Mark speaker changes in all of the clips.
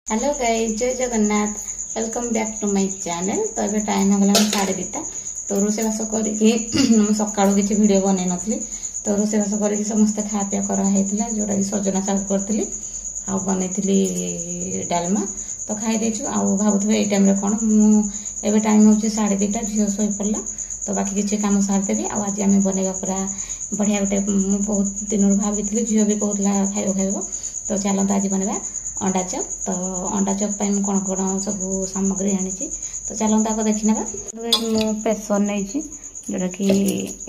Speaker 1: Hello guys, जय Jagannath. Welcome back to my channel. तो ये टाइम हो गला 2:30 तो रोषेबास कर सकाळु किसी वीडियो बनै नथली। तो रोषेबास कर समस्त खा पिया कराइला जोटा कि सजना साग करी आ बनईली डालमा। तो खाई देछु आ भावुवे ये टाइम कौन मुझे टाइम हो 2:30 झील शो पड़ा। तो बाकी किसी कम सारिदेवी आज आम बनवा पूरा बढ़िया गोटे बहुत दिन भावी झील भी कहला खाइब खाइब। तो चलता आज बनवा अंडा चप। तो अंडा चप कौन कौन सब सामग्री आनी तो चलता आगे देखी ना। मु प्रेसर नहीं जोटा कि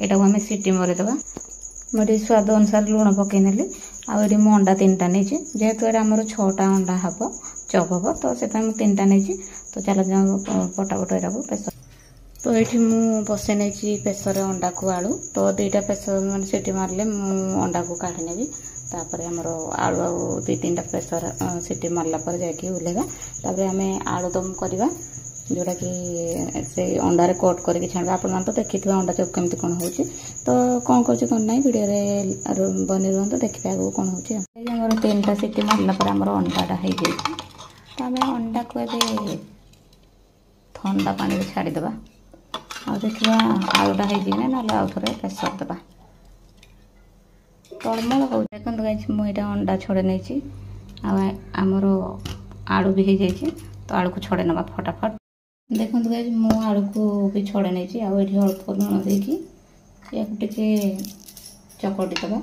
Speaker 1: यहाँ आम सीटी मरीदे मुझे स्वाद अनुसार लुण पकई नेली आठ मु अंडा 3टा नहीं जेहेतु ये आमर 6टा अंडा हम चप हम तो से 3टा नहीं। तो चल पटापट यहाँ प्रेसर। तो ये मु बसई नहीं प्रेसर अंडा को आलू। तो 2टा प्रेसर मैंने सीटी मारे मु अंडा को काढ़ी नेबी। तापर आमर आलू आ 2-3टा प्रेसर सीटी मारला पर जाकि ओल्हेगा। तापर आम आलुदम करवा जोटा कि से अंडारे कट करके छाड़ा। आप तो देखिए अंडा चप केमती कौन हो। तो कौन कर कौन ना वीडियो बनी रुहतु देखिए आगे कौन हो। 3टा सीटी मारला पर आमर अंडाटा हो जाए। तो आम अंडा को ए ठंडा पानी में छाड़ीदे आ देखा आलुटा हो ना आउ थे प्रेसर देवा तलमल हो। देखो गाइस मुझे अंडा छड़े नहीं आमर आलू भी हो जाए। तो आलू को छड़े नवा फटाफट। देखो गाइस मु आलू को भी छड़े नहीं आठ अल्प लुण देकी या टे चकटी दबा।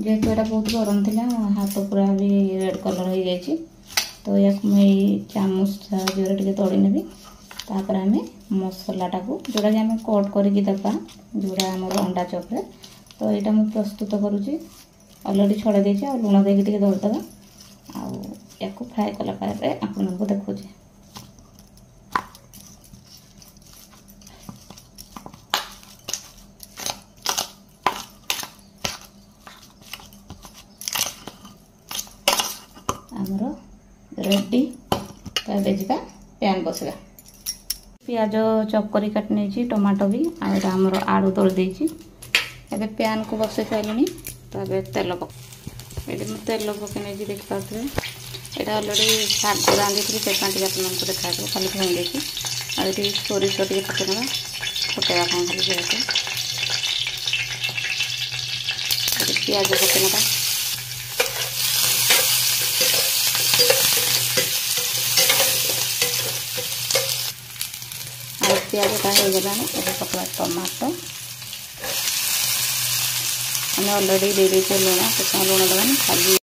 Speaker 1: जेहेतु यहाँ बहुत गरम थी हाथ पूरा भी रेड कलर हो जाए। तो या चामच साहाଯ୍य टे तड़ी नेबी। तापर आम मसलाटा को जोड़ा कि आम कट करके देवा जोड़ा आम अंडा चपे। तो यहाँ मुझे प्रस्तुत करुँची अलरेडी छड़ा देती आ लुण देके दौड़देवा या फ्राए कला आपको देखुचे। आमर रेडी। तो देखा पैन बसवा पियाज चप कर काटी नहीं टमाटो भी आमर आलू दल देती एबे पैन को बसई सारे। तो ये तेल ये तेल पकई नहीं देखिपे यहाँ अलरेडी शाग रांधि से टे आपको देखा खाली धोई देखी आगे सोरिष टे पकईना फुटेगा कौन खाली जेहेतु पियाज पकईना पियाजटा हो गला। पकड़ा टमाटो आम अलरेडी दे देते लुण से लुण देवानी खाली